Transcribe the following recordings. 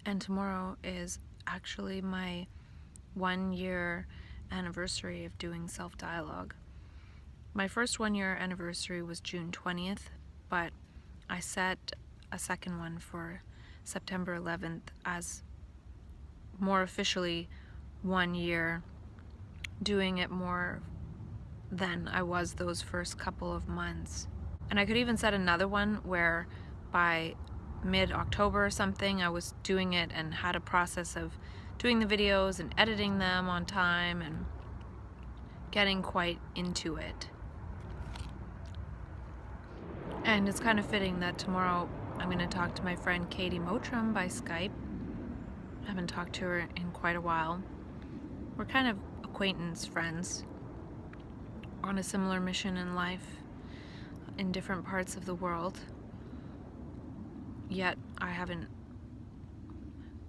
And tomorrow is actually my 1-year anniversary of doing self-dialogue. My first 1-year anniversary was June 20th, but I set a second one for September 11th as more officially 1 year, doing it more than I was those first couple of months. And I could even set another one where by mid-October or something I was doing it and had a process of doing the videos and editing them on time and getting quite into it. And it's kind of fitting that tomorrow I'm going to talk to my friend Katie Motram by Skype. I haven't talked to her in quite a while. We're kind of acquaintance friends on a similar mission in life in different parts of the world. Yet I haven't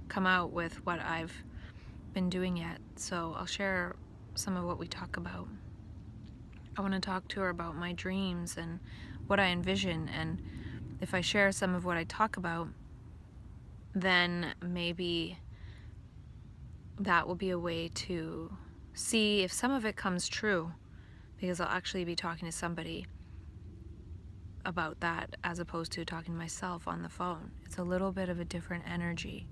come out with what I've been doing yet, so I'll share some of what we talk about. I want to talk to her about my dreams and what I envision, and if I share some of what I talk about, then maybe that will be a way to see if some of it comes true, because I'll actually be talking to somebody about that as opposed to talking to myself on the phone. It's a little bit of a different energy.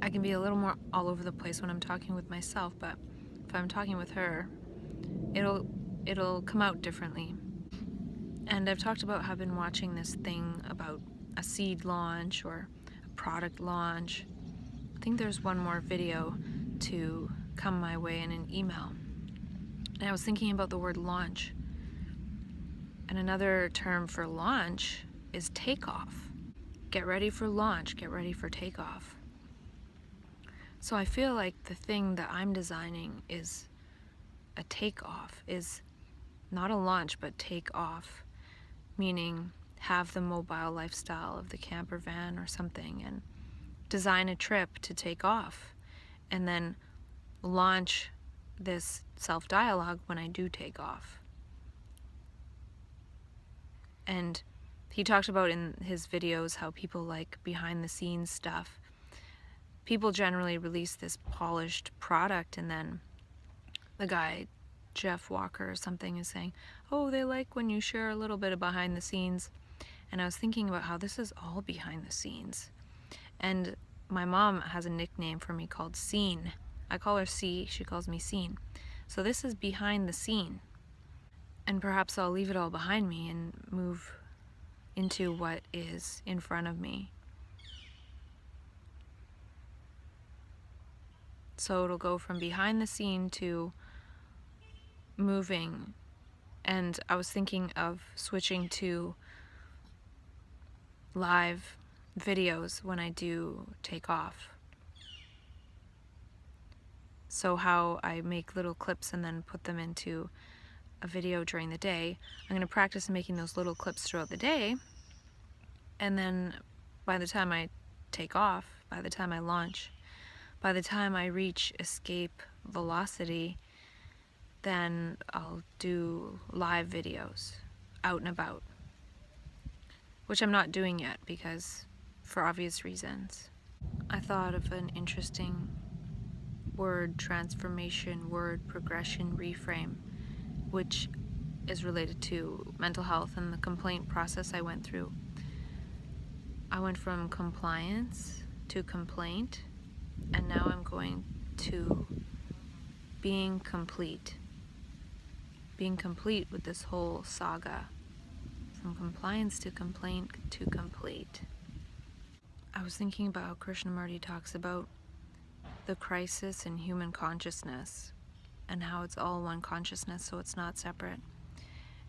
I can be a little more all over the place when I'm talking with myself, but if I'm talking with her, it'll come out differently. And I've talked about how I've been watching this thing about a seed launch or a product launch. I think there's one more video to come my way in an email. And I was thinking about the word launch. And another term for launch is takeoff. Get ready for launch, get ready for takeoff. So I feel like the thing that I'm designing is a takeoff, is not a launch, but take off, meaning have the mobile lifestyle of the camper van or something and design a trip to take off and then launch this self-dialogue when I do take off. And he talked about in his videos how people like behind the scenes stuff. People generally release this polished product and then the guy, Jeff Walker or something, is saying, oh, they like when you share a little bit of behind the scenes. And I was thinking about how this is all behind the scenes. And my mom has a nickname for me called Scene. I call her C, she calls me Scene. So this is behind the scene. And perhaps I'll leave it all behind me and move into what is in front of me. So it'll go from behind the scene to moving. And I was thinking of switching to live videos when I do take off. So how I make little clips and then put them into a video during the day. I'm going to practice making those little clips throughout the day, and then by the time I take off, by the time I launch, by the time I reach escape velocity, then I'll do live videos out and about, which I'm not doing yet because for obvious reasons. I thought of an interesting word transformation, word progression, reframe, which is related to mental health and the complaint process I went through. I went from compliance to complaint, and now I'm going to being complete. Being complete with this whole saga. From compliance to complaint to complete. I was thinking about how Krishnamurti talks about the crisis in human consciousness and how it's all one consciousness, so it's not separate.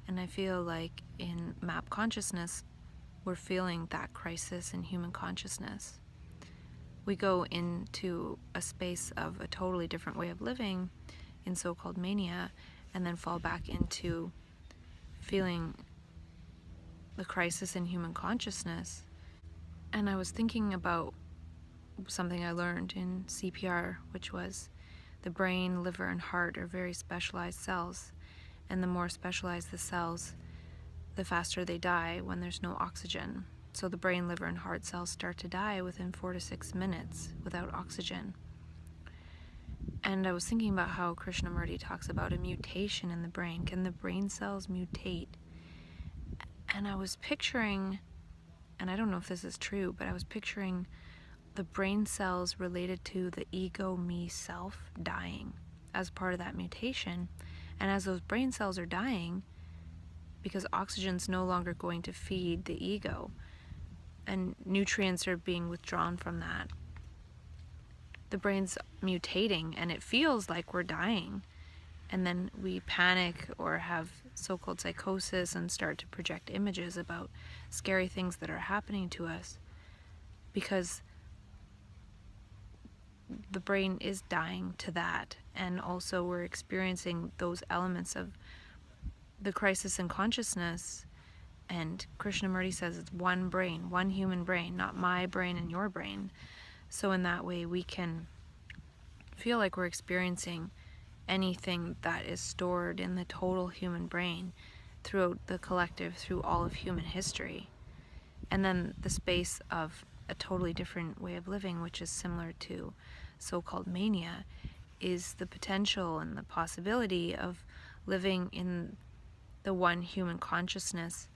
And I feel like in map consciousness, we're feeling that crisis in human consciousness. We go into a space of a totally different way of living in so-called mania, and then fall back into feeling the crisis in human consciousness. And I was thinking about something I learned in CPR, which was the brain, liver, and heart are very specialized cells, and the more specialized the cells, the faster they die when there's no oxygen. So the brain, liver, and heart cells start to die within 4 to 6 minutes without oxygen. And I was thinking about how Krishnamurti talks about a mutation in the brain. Can the brain cells mutate? And I was picturing, and I don't know if this is true, but I was picturing the brain cells related to the ego, me, self dying as part of that mutation. And as those brain cells are dying, because oxygen's no longer going to feed the ego, and nutrients are being withdrawn from that, the brain's mutating and it feels like we're dying. And then we panic or have so-called psychosis and start to project images about scary things that are happening to us because the brain is dying to that. And also we're experiencing those elements of the crisis in consciousness. And Krishnamurti says it's one brain, one human brain, not my brain and your brain. So in that way we can feel like we're experiencing anything that is stored in the total human brain throughout the collective, through all of human history. And then the space of a totally different way of living, which is similar to so-called mania, is the potential and the possibility of living in the one human consciousness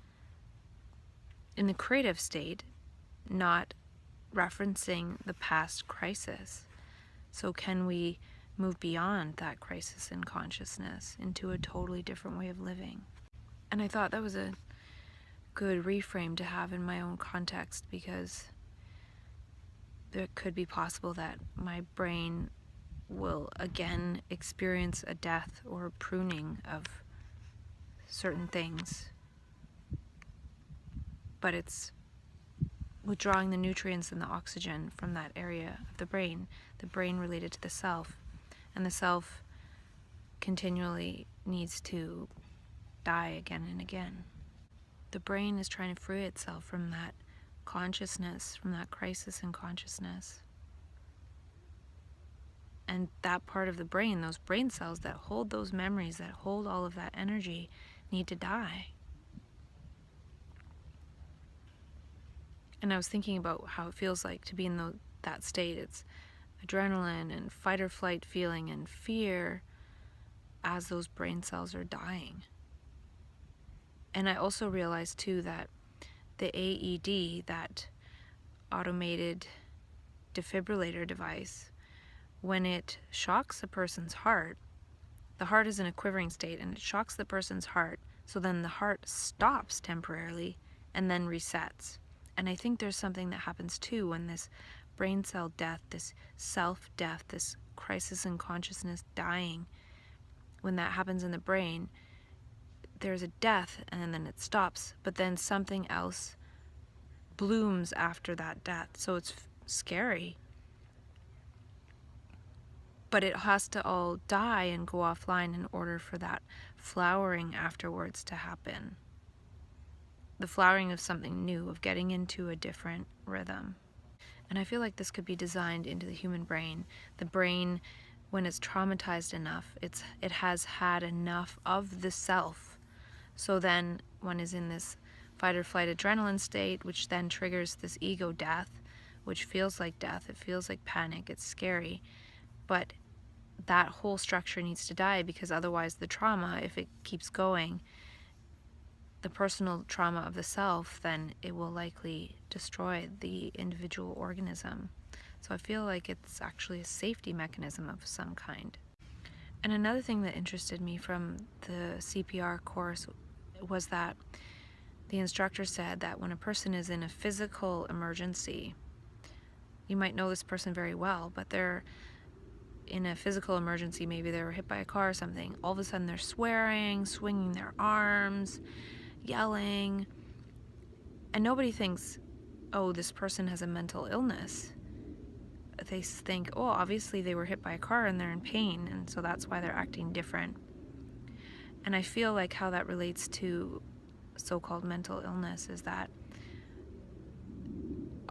in the creative state, not referencing the past crisis. So can we move beyond that crisis in consciousness into a totally different way of living? And I thought that was a good reframe to have in my own context, because it could be possible that my brain will again experience a death or pruning of certain things, but it's withdrawing the nutrients and the oxygen from that area of the brain related to the self. And the self continually needs to die again and again. The brain is trying to free itself from that consciousness, from that crisis in consciousness. And that part of the brain, those brain cells that hold those memories, that hold all of that energy, need to die. And I was thinking about how it feels like to be in that state. It's adrenaline and fight or flight feeling and fear as those brain cells are dying. And I also realized too that the AED, that automated defibrillator device, when it shocks a person's heart, the heart is in a quivering state and it shocks the person's heart, so then the heart stops temporarily and then resets. And I think there's something that happens too when this brain cell death, this self-death, this crisis in consciousness dying, when that happens in the brain, there's a death and then it stops, but then something else blooms after that death. So it's scary. But it has to all die and go offline in order for that flowering afterwards to happen. The flowering of something new, of getting into a different rhythm. And I feel like this could be designed into the human brain. The brain, when it's traumatized enough, it has had enough of the self. So then one is in this fight or flight adrenaline state, which then triggers this ego death, which feels like death. It feels like panic. It's scary. But that whole structure needs to die, because otherwise the trauma, if it keeps going, the personal trauma of the self, then it will likely destroy the individual organism. So I feel like it's actually a safety mechanism of some kind. And another thing that interested me from the CPR course was that the instructor said that when a person is in a physical emergency, you might know this person very well, but they're in a physical emergency, maybe they were hit by a car or something, all of a sudden they're swearing, swinging their arms, yelling, and nobody thinks, oh, this person has a mental illness. They think, oh, obviously they were hit by a car and they're in pain, and so that's why they're acting different. And I feel like how that relates to so-called mental illness is that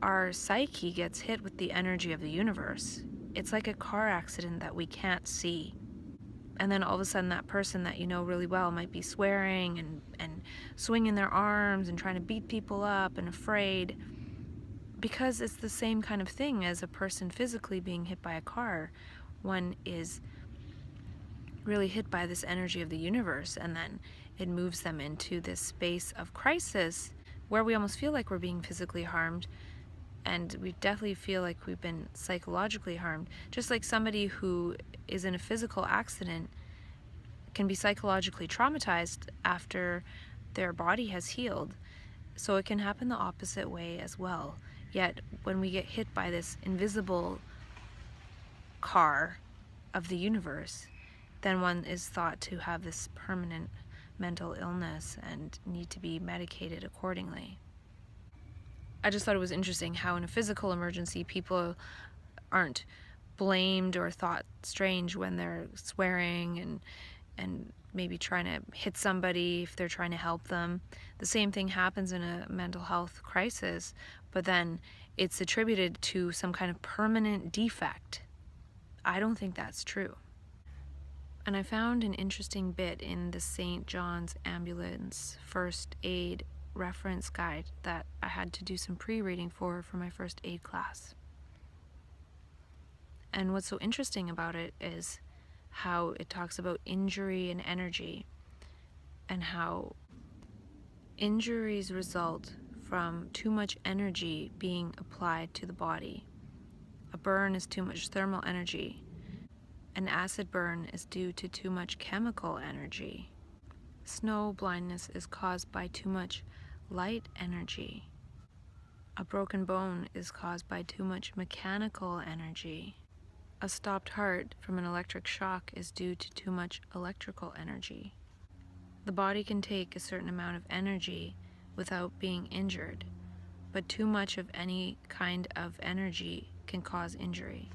our psyche gets hit with the energy of the universe. It's like a car accident that we can't see. And then all of a sudden that person that you know really well might be swearing and swinging their arms and trying to beat people up and afraid, because it's the same kind of thing as a person physically being hit by a car. One is really hit by this energy of the universe, and then it moves them into this space of crisis where we almost feel like we're being physically harmed, and we definitely feel like we've been psychologically harmed. Just like somebody who is in a physical accident can be psychologically traumatized after their body has healed. So it can happen the opposite way as well. Yet when we get hit by this invisible car of the universe, then one is thought to have this permanent mental illness and need to be medicated accordingly. I just thought it was interesting how in a physical emergency people aren't blamed or thought strange when they're swearing and maybe trying to hit somebody if they're trying to help them. The same thing happens in a mental health crisis, but then it's attributed to some kind of permanent defect. I don't think that's true. And I found an interesting bit in the St. John's Ambulance First Aid reference guide that I had to do some pre-reading for my first aid class. And what's so interesting about it is how it talks about injury and energy, and how injuries result from too much energy being applied to the body. A burn is too much thermal energy. An acid burn is due to too much chemical energy. Snow blindness is caused by too much light energy. A broken bone is caused by too much mechanical energy. A stopped heart from an electric shock is due to too much electrical energy. The body can take a certain amount of energy without being injured, but too much of any kind of energy can cause injury.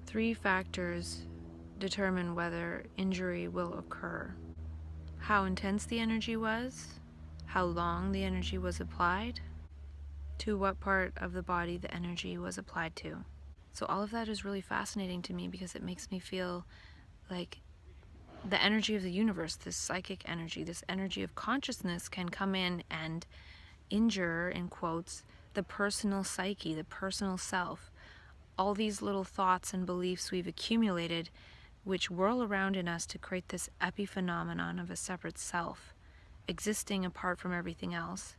3 factors determine whether injury will occur: how intense the energy was, how long the energy was applied, to what part of the body the energy was applied to. So all of that is really fascinating to me because it makes me feel like the energy of the universe, this psychic energy, this energy of consciousness can come in and injure, in quotes, the personal psyche, the personal self. All these little thoughts and beliefs we've accumulated, which whirl around in us to create this epiphenomenon of a separate self, existing apart from everything else,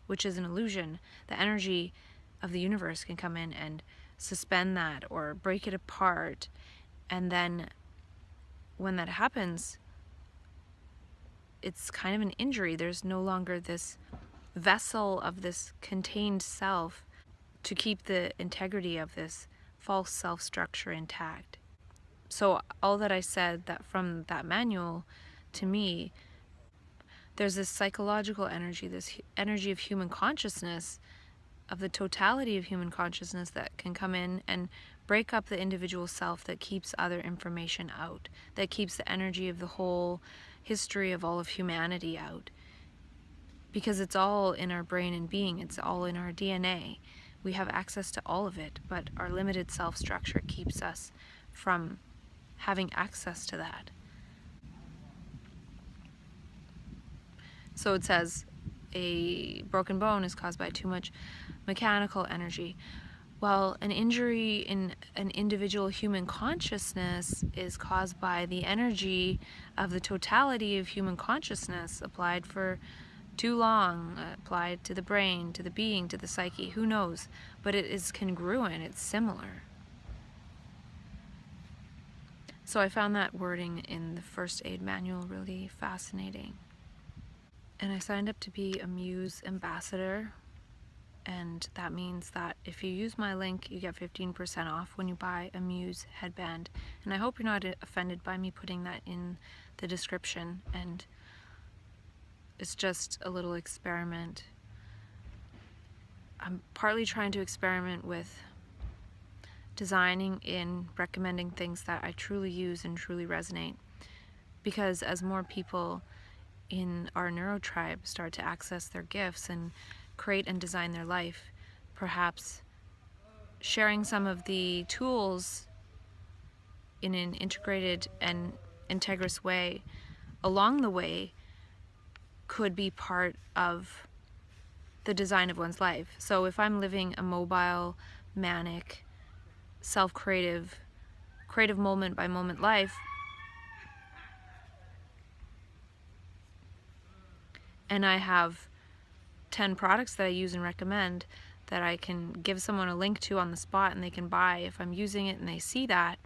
which is an illusion. The energy of the universe can come in and suspend that or break it apart, and then when that happens, it's kind of an injury. There's no longer this vessel of this contained self to keep the integrity of this false self structure intact. So all that I said that from that manual, to me, there's this psychological energy, this energy of human consciousness, of the totality of human consciousness that can come in and break up the individual self that keeps other information out, that keeps the energy of the whole history of all of humanity out. Because it's all in our brain and being, it's all in our DNA. We have access to all of it, but our limited self structure keeps us from having access to that. So it says a broken bone is caused by too much mechanical energy. Well, an injury in an individual human consciousness is caused by the energy of the totality of human consciousness applied for too long, applied to the brain, to the being, to the psyche, who knows? But it is congruent, it's similar. So I found that wording in the first aid manual really fascinating. And I signed up to be a Muse ambassador, and that means that if you use my link, you get 15% off when you buy a Muse headband. And I hope you're not offended by me putting that in the description, and it's just a little experiment. I'm partly trying to experiment with designing in recommending things that I truly use and truly resonate, because as more people in our neurotribe start to access their gifts and create and design their life, perhaps sharing some of the tools in an integrated and integrous way along the way could be part of the design of one's life. So if I'm living a mobile, manic, self-creative, creative moment by moment life, and I have 10 products that I use and recommend that I can give someone a link to on the spot and they can buy, if I'm using it and they see that,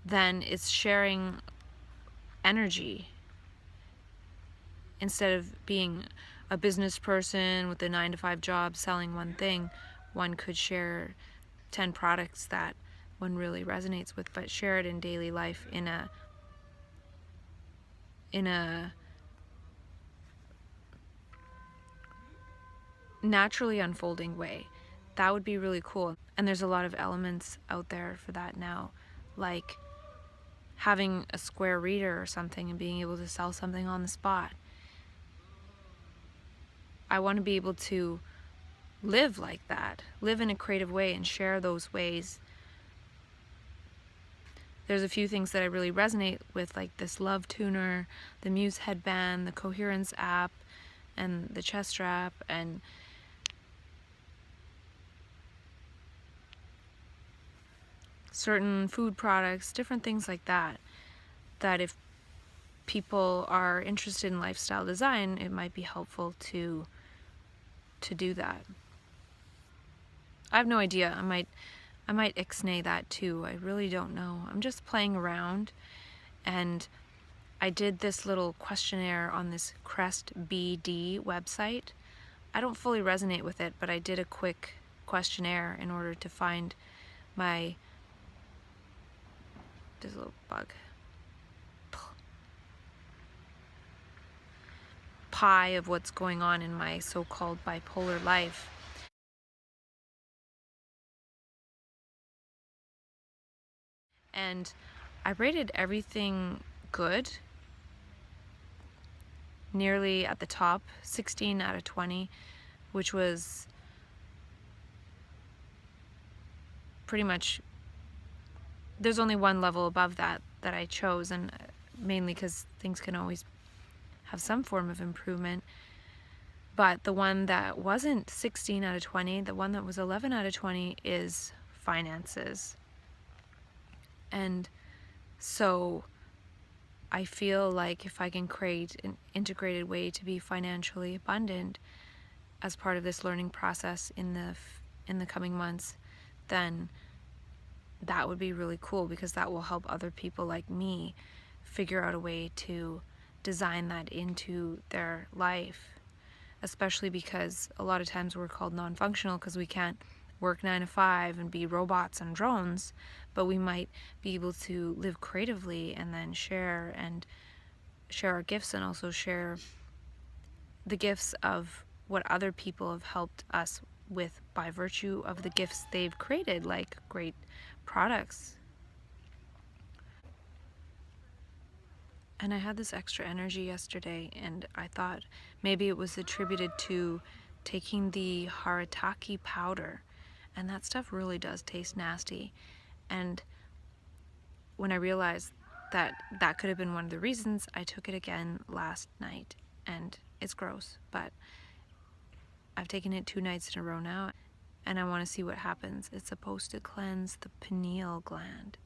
then it's sharing energy. Instead of being a business person with a 9-to-5 job selling one thing, one could share 10 products that one really resonates with, but share it in daily life in a naturally unfolding way. That would be really cool. And there's a lot of elements out there for that now, like having a square reader or something and being able to sell something on the spot. I want to be able to live like that, live in a creative way and share those ways. There's a few things that I really resonate with, like this love tuner, the Muse headband, the Coherence app, and the chest strap, and certain food products, different things like that, that if people are interested in lifestyle design, it might be helpful to do that. I have no idea. I might ixnay that too. I really don't know. I'm just playing around, and I did this little questionnaire on this Crest BD website. I don't fully resonate with it, but I did a quick questionnaire in order to find my, there's a little bug, pie of what's going on in my so-called bipolar life. And I rated everything good, nearly at the top, 16 out of 20, which was pretty much, there's only one level above that I chose, and mainly because things can always have some form of improvement. But the one that wasn't 16 out of 20, the one that was 11 out of 20 is finances. And so I feel like if I can create an integrated way to be financially abundant as part of this learning process in the coming months, then that would be really cool, because that will help other people like me figure out a way to design that into their life. Especially because a lot of times we're called non-functional because we can't work 9 to 5 and be robots and drones, but we might be able to live creatively and then share our gifts, and also share the gifts of what other people have helped us with by virtue of the gifts they've created, like great products. And I had this extra energy yesterday, and I thought maybe it was attributed to taking the haritaki powder, and that stuff really does taste nasty. And when I realized that that could have been one of the reasons, I took it again last night, and it's gross, but I've taken it 2 nights in a row now, and I want to see what happens. It's supposed to cleanse the pineal gland.